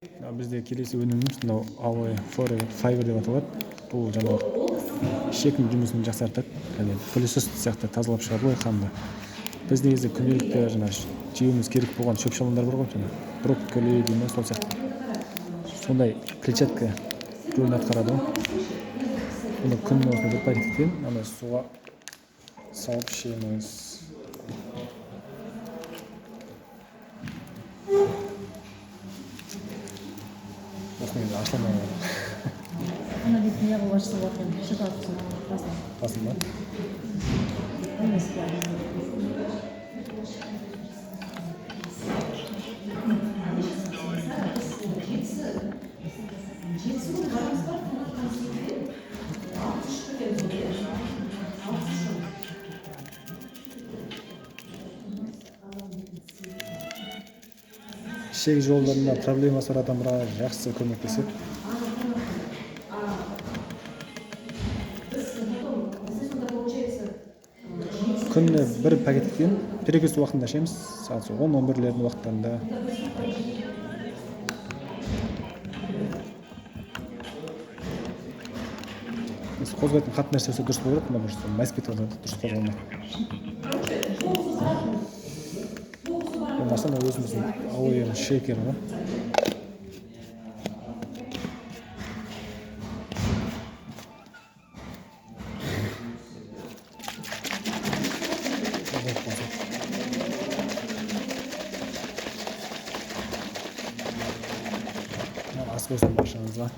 Бізде келесі өніміміз мынау Aloe Fiber деп аталады. Бұл жаңағы ішектің жұмысын жақсартады. Яғни пылесос сияқты тазалап шығарады ғой қанды. Біз негізі күнделікті жаңағы жеуіміз керек болған шөп-шалаңдар бар ғой, жаңағы брокколи деймін, сол сияқты. Сондай клетчатка рөлін атқарады ғой. Бұны күніне осындай бір пакеттен ана суға салып ішеміз. Осымен ашылмай Она ведь не была, что вот он шоколадку басын ба? Ішек жолдарында проблемасы бар адамға жақсы көмектеседі. Күніне бір пакеттен перекус уақытында ішеміз, сағат 10-11 уақыттарында. Қозғайтын қатты нәрсесі дұрыс болып жатыр, может, майспет дұрыс қозғалмайды. Болмаса өзіміздің Aloe шейкері ғой. Ас болсын баршаңызға.